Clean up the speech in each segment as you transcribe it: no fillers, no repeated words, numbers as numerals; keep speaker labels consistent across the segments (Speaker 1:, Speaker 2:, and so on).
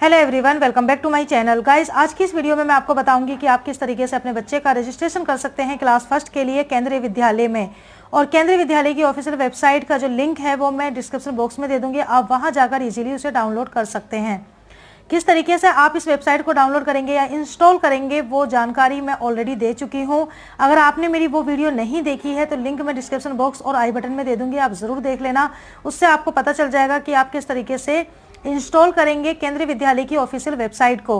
Speaker 1: Hello everyone, welcome back to my channel. Guys, आज की इस वीडियो में मैं आपको बताऊंगी कि आप किस तरीके से अपने बच्चे का रजिस्ट्रेशन कर सकते हैं क्लास फर्स्ट के लिए केंद्रीय विद्यालय में। और केंद्रीय विद्यालय की ऑफिशियल वेबसाइट का जो लिंक है वो मैं डिस्क्रिप्शन बॉक्स में दे दूंगी, आप वहां जाकर इजीली उसे डाउनलोड कर सकते हैं। किस तरीके से आप इस वेबसाइट को डाउनलोड करेंगे या इंस्टॉल करेंगे वो जानकारी मैं ऑलरेडी दे चुकी हूँ। अगर आपने मेरी वो वीडियो नहीं देखी है तो लिंक मैं डिस्क्रिप्शन बॉक्स और आई बटन में दे दूंगी, आप जरूर देख लेना। उससे आपको पता चल जाएगा कि आप किस तरीके से इंस्टॉल करेंगे केंद्रीय विद्यालय की ऑफिशियल वेबसाइट को।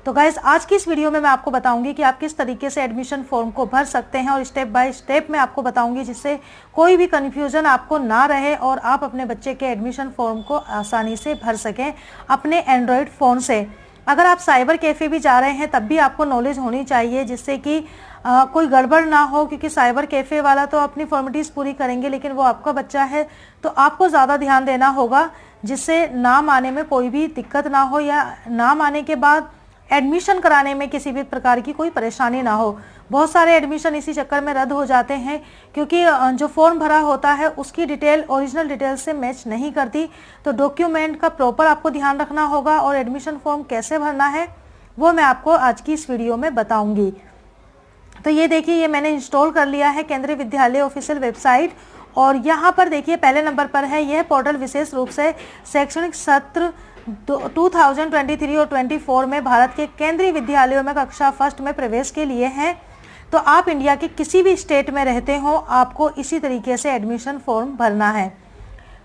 Speaker 1: तो गाइस, आज की इस वीडियो में मैं आपको बताऊंगी कि आप किस तरीके से एडमिशन फॉर्म को भर सकते हैं और स्टेप बाय स्टेप मैं आपको बताऊंगी, जिससे कोई भी कंफ्यूजन आपको ना रहे और आप अपने बच्चे के एडमिशन फॉर्म को आसानी से भर सकें अपने एंड्रॉयड फ़ोन से। अगर आप साइबर कैफ़े भी जा रहे हैं तब भी आपको नॉलेज होनी चाहिए, जिससे कि कोई गड़बड़ ना हो, क्योंकि साइबर कैफ़े वाला तो अपनी फॉर्मेलिटीज़ पूरी करेंगे लेकिन वो आपका बच्चा है तो आपको ज़्यादा ध्यान देना होगा, जिससे नाम आने में कोई भी दिक्कत ना हो या नाम आने के बाद एडमिशन कराने में किसी भी प्रकार की कोई परेशानी ना हो। बहुत सारे एडमिशन इसी चक्कर में रद्द हो जाते हैं क्योंकि जो फॉर्म भरा होता है उसकी डिटेल ओरिजिनल डिटेल से मैच नहीं करती। तो डॉक्यूमेंट का प्रॉपर आपको ध्यान रखना होगा और एडमिशन फॉर्म कैसे भरना है वो मैं आपको आज की इस वीडियो में बताऊंगी। तो ये देखिए, ये मैंने इंस्टॉल कर लिया है केंद्रीय विद्यालय ऑफिशियल वेबसाइट। और यहाँ पर देखिए पहले नंबर पर है, यह पोर्टल विशेष रूप से शैक्षणिक सत्र 2023 और 24 में भारत के केंद्रीय विद्यालयों में कक्षा फर्स्ट में प्रवेश के लिए है। तो आप इंडिया के किसी भी स्टेट में रहते हो, आपको इसी तरीके से एडमिशन फॉर्म भरना है।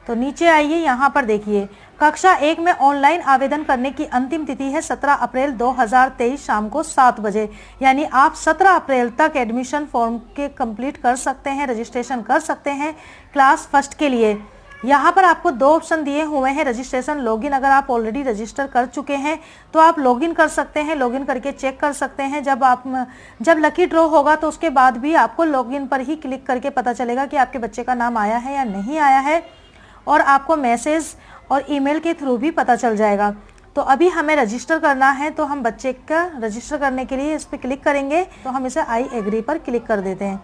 Speaker 1: तो नीचे आइए, यहाँ पर देखिए कक्षा 1 में ऑनलाइन आवेदन करने की अंतिम तिथि है 17 अप्रैल 2023 शाम को 7 बजे। यानी आप 17 अप्रैल तक एडमिशन फॉर्म के कंप्लीट कर सकते हैं, रजिस्ट्रेशन कर सकते हैं क्लास फर्स्ट के लिए। यहाँ पर आपको दो ऑप्शन दिए हुए हैं, रजिस्ट्रेशन, लॉगिन। अगर आप ऑलरेडी रजिस्टर कर चुके हैं तो आप लॉगिन कर सकते हैं, लॉगिन करके चेक कर सकते हैं। जब लकी ड्रॉ होगा तो उसके बाद भी आपको लॉगिन पर ही क्लिक करके पता चलेगा कि आपके बच्चे का नाम आया है या नहीं आया है, और आपको मैसेज और ईमेल के थ्रू भी पता चल जाएगा। तो अभी हमें रजिस्टर करना है, तो हम बच्चे का रजिस्टर करने के लिए इस पर क्लिक करेंगे। तो हम इसे आई एग्री पर क्लिक कर देते हैं।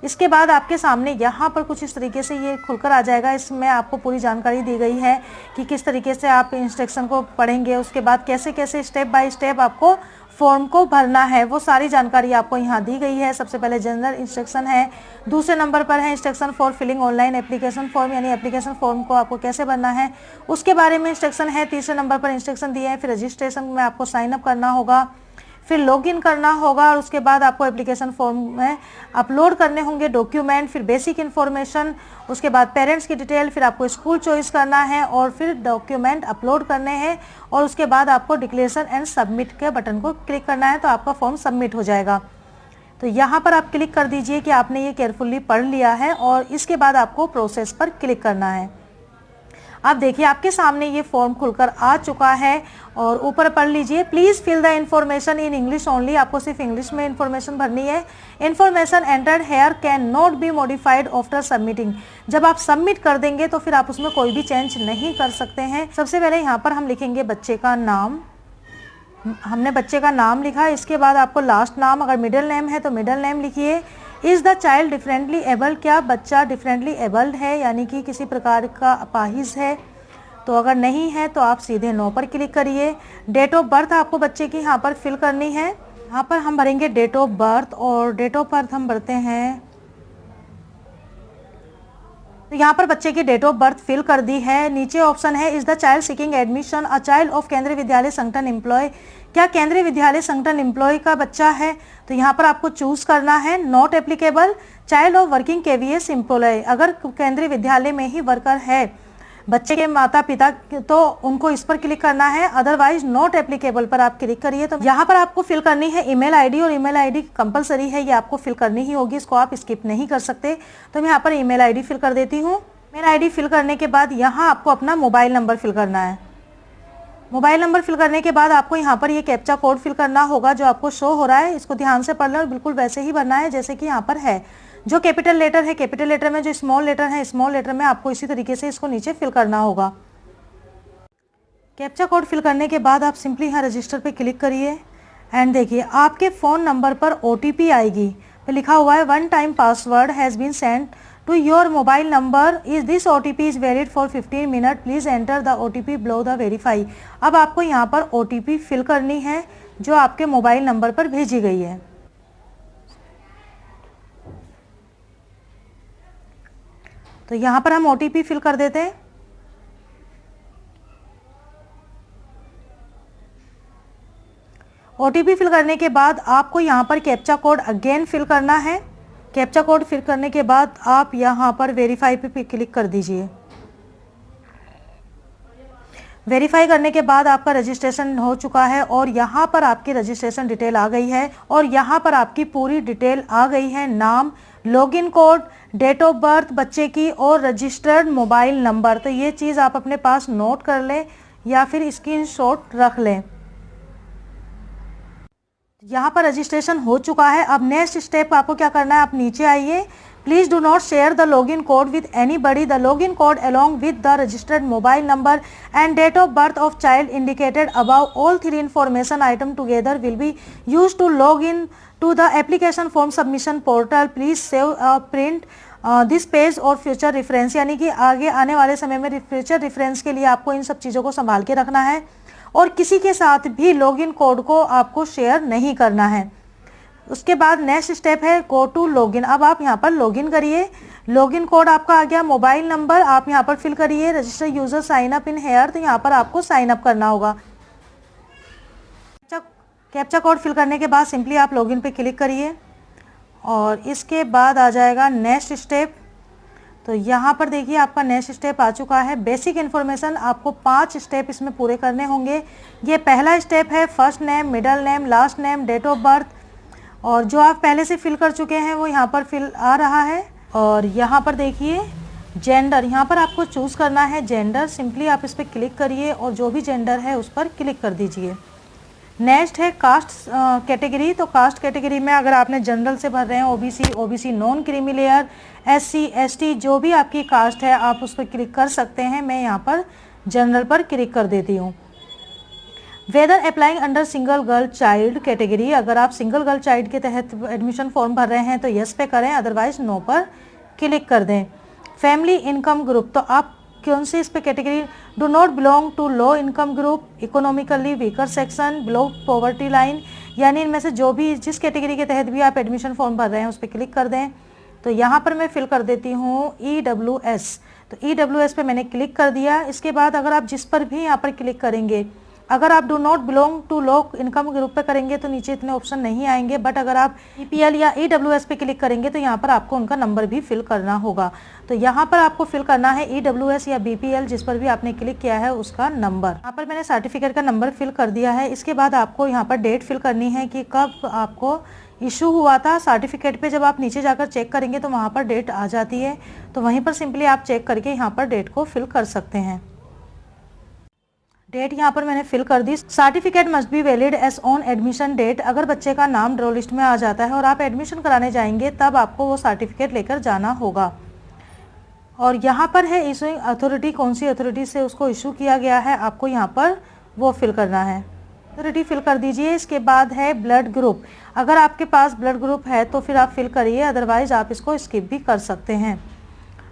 Speaker 1: इसके बाद आपके सामने यहाँ पर कुछ इस तरीके से ये खुलकर आ जाएगा। इसमें आपको पूरी जानकारी दी गई है कि किस तरीके से आप इंस्ट्रक्शन को पढ़ेंगे, उसके बाद कैसे कैसे स्टेप बाय स्टेप आपको फॉर्म को भरना है, वो सारी जानकारी आपको यहाँ दी गई है। सबसे पहले जनरल इंस्ट्रक्शन है, दूसरे नंबर पर है instruction for filling online application form, यानी एप्लीकेशन फॉर्म को आपको कैसे भरना है उसके बारे में इंस्ट्रक्शन है। तीसरे नंबर पर इंस्ट्रक्शन दिए हैं, फिर रजिस्ट्रेशन में आपको साइन अप करना होगा, फिर लॉगिन करना होगा, और उसके बाद आपको एप्लीकेशन फॉर्म में अपलोड करने होंगे डॉक्यूमेंट, फिर बेसिक इन्फॉर्मेशन, उसके बाद पेरेंट्स की डिटेल, फिर आपको स्कूल चॉइस करना है और फिर डॉक्यूमेंट अपलोड करने हैं, और उसके बाद आपको डिक्लेरेशन एंड सबमिट के बटन को क्लिक करना है तो आपका फॉर्म सबमिट हो जाएगा। तो यहाँ पर आप क्लिक कर दीजिए कि आपने ये केयरफुली पढ़ लिया है, और इसके बाद आपको प्रोसेस पर क्लिक करना है। आप देखिए आपके सामने ये फॉर्म खुलकर आ चुका है, और ऊपर पढ़ लीजिए, please fill the information in English only. आपको सिर्फ इंग्लिश में इंफॉर्मेशन भरनी है। Information entered here can not be modified after submitting. जब आप सबमिट कर देंगे तो फिर आप उसमें कोई भी चेंज नहीं कर सकते हैं। सबसे पहले यहाँ पर हम लिखेंगे बच्चे का नाम। हमने बच्चे का नाम लिखा, इसके बाद आपको लास्ट नाम, अगर मिडिल नेम है तो मिडिल नेम लिखिए। Is the child differently abled, क्या बच्चा डिफरेंटली एबल्ड है, यानी कि किसी प्रकार का अपाहिज है। तो अगर नहीं है तो आप सीधे नो पर क्लिक करिए। डेट ऑफ बर्थ आपको बच्चे की यहाँ पर फिल करनी है। यहाँ पर हम भरेंगे डेट ऑफ बर्थ, और डेट ऑफ बर्थ हम भरते हैं, तो यहाँ पर बच्चे की डेट ऑफ बर्थ फिल कर दी है। नीचे ऑप्शन है, is the child seeking admission a child of केंद्रीय विद्यालय संगठन एम्प्लॉय, क्या केंद्रीय विद्यालय संगठन एम्प्लॉय का बच्चा है। तो यहाँ पर आपको चूज करना है not applicable, child of working KVS employ, अगर केंद्रीय विद्यालय में ही वर्कर है बच्चे के माता पिता तो उनको इस पर क्लिक करना है, अदरवाइज नॉट एप्लीकेबल पर आप क्लिक करिए। तो यहाँ पर आपको फिल करनी है ईमेल आईडी, और ईमेल आईडी कंपलसरी है, ये आपको फिल करनी ही होगी, इसको आप स्किप नहीं कर सकते। तो मैं यहाँ पर ईमेल आईडी फिल कर देती हूँ। ईमेल आईडी फिल करने के बाद यहाँ आपको अपना मोबाइल नंबर फिल करना है। मोबाइल नंबर फिल करने के बाद आपको यहाँ पर ये कैप्चा कोड फिल करना होगा जो आपको शो हो रहा है। इसको ध्यान से पढ़ लें और बिल्कुल वैसे ही भरना है जैसे कि यहाँ पर है। जो कैपिटल लेटर है कैपिटल लेटर में, जो स्मॉल लेटर है स्मॉल लेटर में, आपको इसी तरीके से इसको नीचे फिल करना होगा। कैप्चा कोड फिल करने के बाद आप सिंपली यहाँ रजिस्टर पे क्लिक करिए, एंड देखिए आपके फ़ोन नंबर पर OTP आएगी। लिखा हुआ है one time password has been send to your mobile number is this OTP is valid for 15 minute, please enter the OTP below the verify. अब आपको यहाँ पर OTP फिल करनी है जो आपके मोबाइल नंबर पर भेजी गई है। तो यहाँ पर हम OTP फिल कर देते हैं। OTP फिल करने के बाद आपको यहाँ पर कैप्चा कोड अगेन फिल करना है। कैप्चा कोड फिल करने के बाद आप यहाँ पर वेरीफाई पे क्लिक कर दीजिए। वेरीफाई करने के बाद आपका रजिस्ट्रेशन हो चुका है और यहाँ पर आपकी रजिस्ट्रेशन डिटेल आ गई है और यहाँ पर आपकी पूरी डिटेल आ गई है, नाम, login code, date of birth बच्चे की और रजिस्टर्ड मोबाइल नंबर। तो ये चीज़ आप अपने पास नोट कर लें या फिर स्क्रीनशॉट रख लें। यहाँ पर रजिस्ट्रेशन हो चुका है। अब नेक्स्ट स्टेप आपको क्या करना है, आप नीचे आइए। Please do not share the login code with anybody. The login code along with the registered mobile number and date of birth of child indicated above all 3 information item together will be use to log in to the application form submission portal. Please save print this page और future reference, यानी कि आगे आने वाले समय में future reference के लिए आपको इन सब चीज़ों को संभाल के रखना है और किसी के साथ भी लॉगिन कोड को आपको शेयर नहीं करना है। उसके बाद नेक्स्ट स्टेप है गो टू लॉगिन। अब आप यहाँ पर लॉगिन करिए। लॉगिन कोड आपका आ गया, मोबाइल नंबर आप यहाँ पर फिल करिए, register user sign up in here, तो यहाँ पर आपको साइन अप करना होगा। कैप्चा कोड फिल करने के बाद सिंपली आप लॉगिन पे क्लिक करिए और इसके बाद आ जाएगा नेक्स्ट स्टेप। तो यहाँ पर देखिए आपका नेक्स्ट स्टेप आ चुका है। बेसिक इन्फॉर्मेशन आपको 5 स्टेप इसमें पूरे करने होंगे। ये पहला स्टेप है, first name, middle name, last name, date of birth, और जो आप पहले से फिल कर चुके हैं वो यहाँ पर फिल आ रहा है। और यहाँ पर देखिए जेंडर, यहाँ पर आपको चूज़ करना है जेंडर। सिंपली आप इस पर क्लिक करिए और जो भी जेंडर है उस पर क्लिक कर दीजिए। नेक्स्ट है कास्ट कैटेगरी। तो कास्ट कैटेगरी में अगर आपने जनरल से भर रहे हैं, OBC non creamy layer, SC ST जो भी आपकी कास्ट है आप उस पर क्लिक कर सकते हैं। मैं यहाँ पर जनरल पर क्लिक कर देती हूँ। Whether applying under single girl child category, अगर आप सिंगल गर्ल चाइल्ड के तहत एडमिशन फॉर्म भर रहे हैं तो यस पे करें, अदरवाइज नो पर क्लिक कर दें। फैमिली इनकम ग्रुप, तो आप कौन सी इस पे category, do not belong to low income group, economically weaker section, below poverty line, यानी इनमें से जो भी जिस कैटेगरी के तहत भी आप एडमिशन फॉर्म भर रहे हैं उस पर क्लिक कर दें। तो यहाँ पर मैं फिल कर देती हूँ EWS। तो EWS पे मैंने क्लिक कर दिया। इसके बाद अगर आप जिस पर भी यहाँ पर क्लिक करेंगे, अगर आप do not belong to low income group पे करेंगे तो नीचे इतने ऑप्शन नहीं आएंगे, बट अगर आप BPL या EWS पे क्लिक करेंगे तो यहाँ पर आपको उनका नंबर भी फिल करना होगा। तो यहाँ पर आपको फिल करना है EWS या BPL जिस पर भी आपने क्लिक किया है उसका नंबर। यहाँ पर मैंने सर्टिफिकेट का नंबर फिल कर दिया है। इसके बाद आपको यहाँ पर डेट फिल करनी है कि कब आपको इशू हुआ था। सर्टिफिकेट पे जब आप नीचे जाकर चेक करेंगे तो वहाँ पर डेट आ जाती है, तो वहीं पर सिंपली आप चेक करके यहाँ पर डेट को फिल कर सकते हैं। डेट यहाँ पर मैंने फिल कर दी। Certificate must be valid as on admission date. अगर बच्चे का नाम ड्रॉ लिस्ट में आ जाता है और आप एडमिशन कराने जाएंगे तब आपको वो सर्टिफिकेट लेकर जाना होगा। और यहाँ पर है इशूइंग अथॉरिटी, कौन सी अथॉरिटी से उसको इशू किया गया है आपको यहाँ पर वो फिल करना है। अथॉरिटी फिल कर दीजिए। इसके बाद है ब्लड ग्रुप। अगर आपके पास ब्लड ग्रुप है तो फिर आप फिल करिए, अदरवाइज आप इसको स्किप भी कर सकते हैं।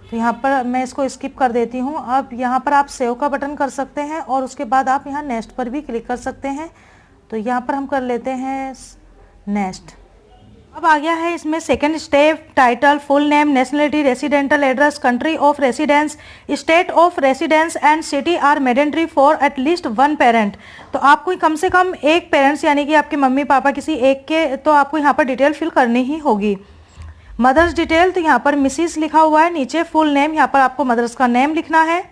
Speaker 1: तो यहाँ पर मैं इसको स्किप कर देती हूँ। अब यहाँ पर आप सेव का बटन कर सकते हैं और उसके बाद आप यहाँ नेक्स्ट पर भी क्लिक कर सकते हैं। तो यहाँ पर हम कर लेते हैं नेक्स्ट। अब आ गया है इसमें second step, title, full name, nationality, residental address, country of residence, state of residence and city are mandatory for atleast 1 parent. तो आपको कम से कम एक पेरेंट्स यानी कि आपके मम्मी पापा किसी एक के, तो आपको यहाँ पर डिटेल फिल करनी ही होगी। मदर्स डिटेल, तो यहाँ पर मिसिस लिखा हुआ है, नीचे फुल नेम, यहाँ पर आपको मदर्स का नेम लिखना है।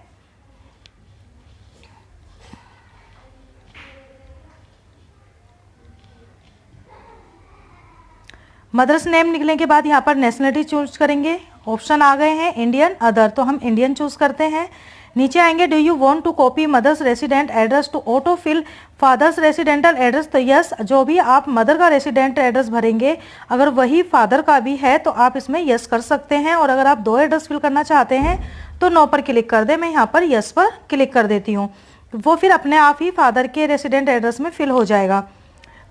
Speaker 1: मदर्स नेम लिखने के बाद यहाँ पर नेशनलिटी चूज करेंगे। ऑप्शन आ गए हैं इंडियन, अदर, तो हम इंडियन चूज करते हैं। नीचे आएंगे do you want to copy mother's resident address to auto fill father's residental address, तो यस, जो भी आप मदर का रेसिडेंट एड्रेस भरेंगे अगर वही फादर का भी है तो आप इसमें यस कर सकते हैं। और अगर आप 2 एड्रेस फिल करना चाहते हैं तो नो पर क्लिक कर दें। मैं यहाँ पर यस पर क्लिक कर देती हूँ, वो फिर अपने आप ही फादर के रेसिडेंट एड्रेस में फिल हो जाएगा।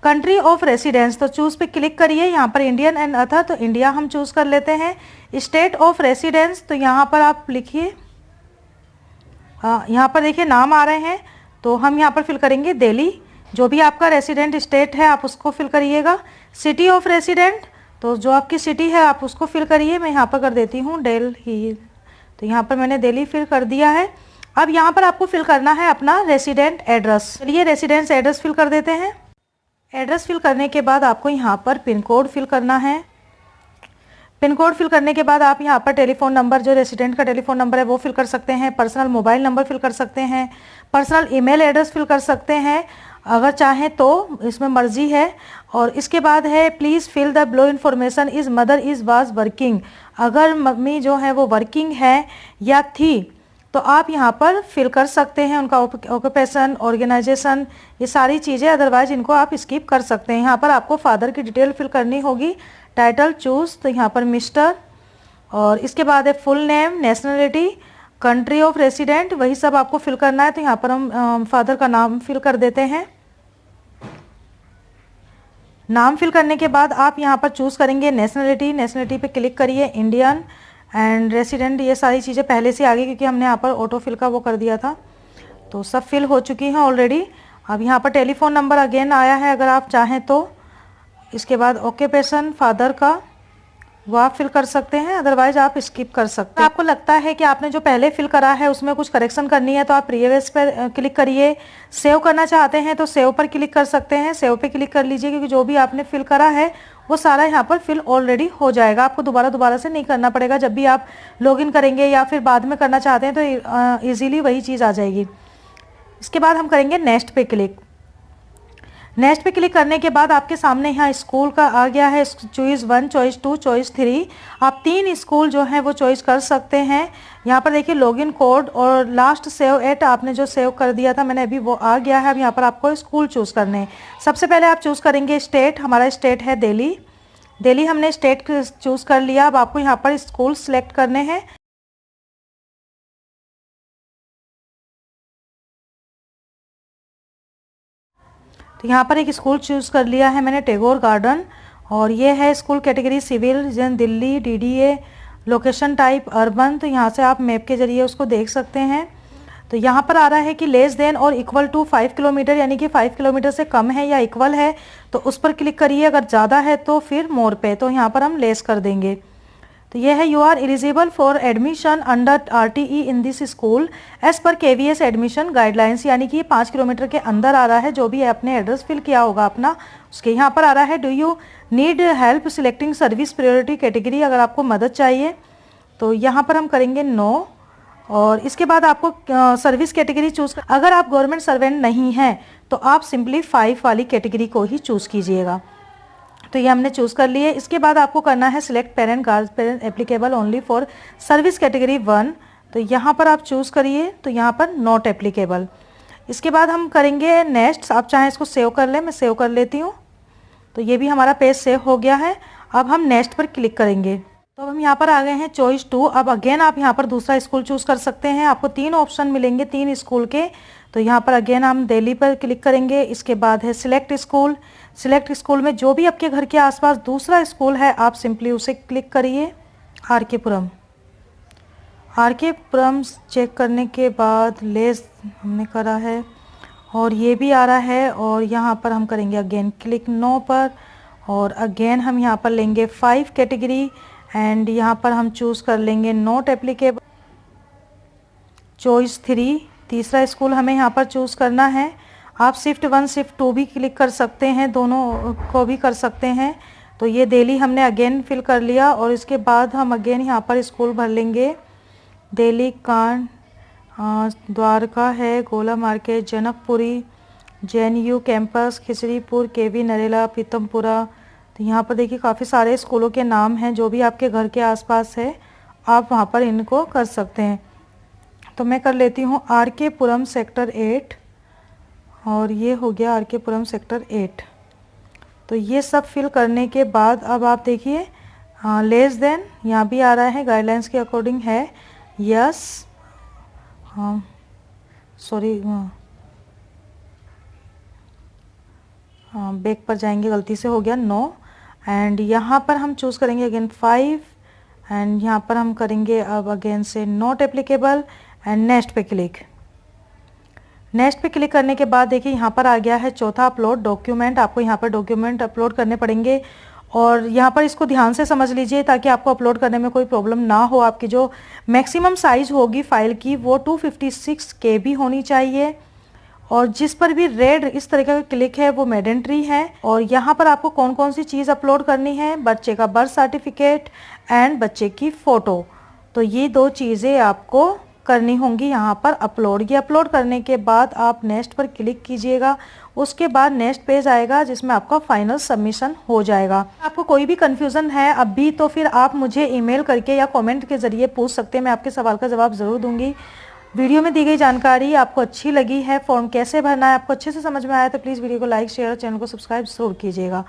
Speaker 1: कंट्री ऑफ रेसिडेंस, तो चूज़ पे क्लिक करिए। यहाँ पर इंडियन एंड अदर, तो इंडिया हम चूज़ कर लेते हैं। स्टेट ऑफ रेसिडेंस, तो यहाँ पर आप लिखिए, यहाँ पर देखिए नाम आ रहे हैं, तो हम यहाँ पर फिल करेंगे दिल्ली। जो भी आपका रेसिडेंट स्टेट है आप उसको फिल करिएगा। सिटी ऑफ रेसिडेंट, तो जो आपकी सिटी है आप उसको फिल करिए। मैं यहाँ पर कर देती हूँ दिल्ली, तो यहाँ पर मैंने दिल्ली फिल कर दिया है। अब यहाँ पर आपको फिल करना है अपना रेसिडेंट एड्रेस। चलिए रेसिडेंस एड्रेस फिल कर देते हैं। एड्रेस फिल करने के बाद आपको यहाँ पर पिन कोड फिल करना है। पिन कोड फिल करने के बाद आप यहाँ पर टेलीफोन नंबर, जो रेसिडेंट का टेलीफोन नंबर है वो फिल कर सकते हैं। पर्सनल मोबाइल नंबर फिल कर सकते हैं। पर्सनल ईमेल एड्रेस फिल कर सकते हैं अगर चाहें तो, इसमें मर्जी है। और इसके बाद है please fill the below information is mother is was working. अगर मम्मी जो है वो वर्किंग है या थी तो आप यहाँ पर फिल कर सकते हैं उनका ऑक्यूपेशन, ऑर्गेनाइजेशन, ये सारी चीज़ें। अदरवाइज इनको आप स्किप कर सकते हैं। यहाँ पर आपको फादर की डिटेल फिल करनी होगी। टाइटल चूज, तो यहाँ पर मिस्टर, और इसके बाद है full name, nationality, country of resident, वही सब आपको फिल करना है। तो यहाँ पर हम फादर का नाम फिल कर देते हैं। नाम फिल करने के बाद आप यहाँ पर चूज़ करेंगे नेशनलिटी। नेशनलिटी पे क्लिक करिए, इंडियन एंड रेसिडेंट, ये सारी चीज़ें पहले से आ गई क्योंकि हमने यहाँ पर ऑटो फिल का वो कर दिया था, तो सब फिल हो चुकी हैं ऑलरेडी। अब यहाँ पर टेलीफोन नंबर अगेन आया है अगर आप चाहें तो। इसके बाद ऑक्यूपेशन फादर का वो आप फिल कर सकते हैं, अदरवाइज आप स्किप कर सकते हैं। आपको लगता है कि आपने जो पहले फिल करा है उसमें कुछ करेक्शन करनी है तो आप प्रीवियस पर क्लिक करिए। सेव करना चाहते हैं तो सेव पर क्लिक कर सकते हैं, सेव पे क्लिक कर लीजिए, क्योंकि जो भी आपने फिल करा है वो सारा यहाँ पर फिल ऑलरेडी हो जाएगा। आपको दोबारा से नहीं करना पड़ेगा। जब भी आप लॉगिन करेंगे या फिर बाद में करना चाहते हैं तो ईजिली वही चीज़ आ जाएगी। इसके बाद हम करेंगे नेक्स्ट पे क्लिक। नेक्स्ट पे क्लिक करने के बाद आपके सामने यहाँ स्कूल का आ गया है, चॉइस 1, चॉइस 2, चॉइस 3। आप 3 स्कूल जो है वो चॉइस कर सकते हैं। यहाँ पर देखिए लॉगिन कोड और लास्ट सेव एट, आपने जो सेव कर दिया था मैंने अभी, वो आ गया है। अब यहाँ पर आपको स्कूल चूज़ करने हैं। सबसे पहले आप चूज़ करेंगे स्टेट। हमारा स्टेट है दिल्ली। दिल्ली हमने स्टेट चूज़ कर लिया। अब आपको यहाँ पर स्कूल सेलेक्ट करने हैं। तो यहाँ पर एक स्कूल चूज़ कर लिया है मैंने, टैगोर गार्डन, और ये है स्कूल कैटेगरी सिविल, जन Delhi, DDA, location type urban. तो यहाँ से आप मैप के जरिए उसको देख सकते हैं। तो यहाँ पर आ रहा है कि लेस देन और इक्वल टू 5 किलोमीटर, यानी कि 5 किलोमीटर से कम है या इक्वल है तो उस पर क्लिक करिए। अगर ज़्यादा है तो फिर मोर पे, तो यहाँ पर हम लेस कर देंगे। तो ये है, you are eligible for admission under RTE in this school as per KVS admission guidelines, यानी कि 5 किलोमीटर के अंदर आ रहा है। जो भी आपने एड्रेस फिल किया होगा अपना, उसके यहाँ पर आ रहा है do you need help selecting service priority category. अगर आपको मदद चाहिए तो यहाँ पर हम करेंगे नो। और इसके बाद आपको सर्विस कैटेगरी चूज़, अगर आप गवर्नमेंट सर्वेंट नहीं हैं तो आप सिंपली 5 वाली कैटेगरी को ही चूज़ कीजिएगा। तो ये हमने चूज़ कर लिए। इसके बाद आपको करना है select parent guard parent applicable only for service category 1। तो यहाँ पर आप चूज़ करिए, तो यहाँ पर नॉट एप्लीकेबल। इसके बाद हम करेंगे नेक्स्ट। आप चाहें इसको सेव कर लें, मैं सेव कर लेती हूँ। तो ये भी हमारा पेज सेव हो गया है। अब हम नेक्स्ट पर क्लिक करेंगे। तो अब हम यहाँ पर आ गए हैं चॉइस 2। अब अगेन आप यहाँ पर दूसरा स्कूल चूज़ कर सकते हैं। आपको 3 ऑप्शन मिलेंगे 3 स्कूल के। तो यहाँ पर अगेन हम दिल्ली पर क्लिक करेंगे। इसके बाद है सिलेक्ट स्कूल। सिलेक्ट स्कूल में जो भी आपके घर के आसपास दूसरा स्कूल है आप सिंपली उसे क्लिक करिए। RK पुरम। RK पुरम चेक करने के बाद लेस हमने करा है और ये भी आ रहा है, और यहाँ पर हम करेंगे अगेन क्लिक नो पर, और अगेन हम यहाँ पर लेंगे 5 कैटेगरी एंड यहाँ पर हम चूज़ कर लेंगे नॉट एप्लीकेबल। चॉइस 3, तीसरा स्कूल हमें यहाँ पर चूज़ करना है। आप शिफ्ट 1 शिफ्ट 2 भी क्लिक कर सकते हैं, दोनों को भी कर सकते हैं। तो ये दिल्ली हमने अगेन फिल कर लिया, और इसके बाद हम अगेन यहाँ पर स्कूल भर लेंगे। दिल्ली कांड, द्वारका है, गोला market, Janakpuri, JNU campus, Khichripur, KV Narela, Pitampura. तो यहाँ पर देखिए काफ़ी सारे स्कूलों के नाम हैं। जो भी आपके घर के आसपास है आप वहाँ पर इनको कर सकते हैं। तो मैं कर लेती हूँ RK पुरम सेक्टर 8, और ये हो गया RK पुरम सेक्टर 8। तो ये सब फिल करने के बाद अब आप देखिए लेस देन यहाँ भी आ रहा है, गाइडलाइंस के अकॉर्डिंग है, यस, सॉरी बैक पर जाएंगे, गलती से हो गया नो। एंड यहाँ पर हम चूज़ करेंगे अगेन 5 एंड यहाँ पर हम करेंगे अब अगेन से नॉट एप्लीकेबल एंड नेक्स्ट पे क्लिक। नेक्स्ट पे क्लिक करने के बाद देखिए यहाँ पर आ गया है चौथा अपलोड डॉक्यूमेंट। आपको यहाँ पर डॉक्यूमेंट अपलोड करने पड़ेंगे और यहाँ पर इसको ध्यान से समझ लीजिए ताकि आपको अपलोड करने में कोई प्रॉब्लम ना हो। आपकी जो मैक्सिमम साइज होगी फाइल की वो 256 KB होनी चाहिए और जिस पर भी रेड इस तरीके का क्लिक है वो मैंडेटरी है। और यहाँ पर आपको कौन कौन सी चीज़ अपलोड करनी है, बच्चे का बर्थ सर्टिफिकेट एंड बच्चे की फ़ोटो। तो ये 2 चीज़ें आपको करनी होंगी यहाँ पर अपलोड। ये अपलोड करने के बाद आप नेक्स्ट पर क्लिक कीजिएगा, उसके बाद नेक्स्ट पेज आएगा जिसमें आपका फाइनल सबमिशन हो जाएगा। आपको कोई भी कंफ्यूजन है अभी तो फिर आप मुझे ईमेल करके या कमेंट के जरिए पूछ सकते हैं, मैं आपके सवाल का जवाब ज़रूर दूंगी। वीडियो में दी गई जानकारी आपको अच्छी लगी है, फॉर्म कैसे भरना है आपको अच्छे से समझ में आया तो प्लीज़ वीडियो को लाइक शेयर और चैनल को सब्सक्राइब जरूर कीजिएगा।